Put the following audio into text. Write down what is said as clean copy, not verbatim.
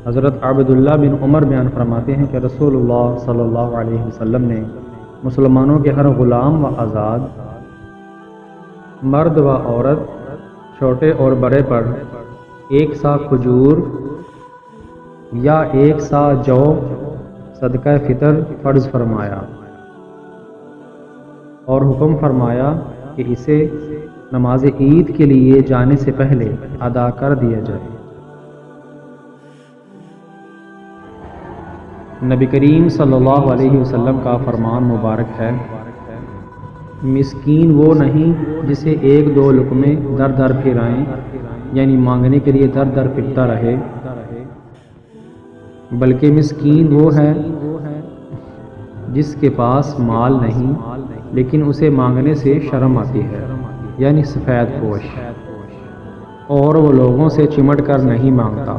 حضرت عبداللہ بن عمر بیان فرماتے ہیں کہ رسول اللہ صلی اللہ علیہ وسلم نے مسلمانوں کے ہر غلام و آزاد، مرد و عورت، چھوٹے اور بڑے پر 1 سا کھجور یا 1 سا جو صدقہ فطر فرض فرمایا اور حکم فرمایا کہ اسے نماز عید کے لیے جانے سے پہلے ادا کر دیا جائے۔ نبی کریم صلی اللہ علیہ وسلم کا فرمان مبارک ہے، مسکین وہ نہیں جسے 1-2 لقمے در در پھرائیں، یعنی مانگنے کے لیے در در پھرتا رہے، بلکہ مسکین وہ ہے جس کے پاس مال نہیں لیکن اسے مانگنے سے شرم آتی ہے، یعنی سفید پوش، اور وہ لوگوں سے چمٹ کر نہیں مانگتا۔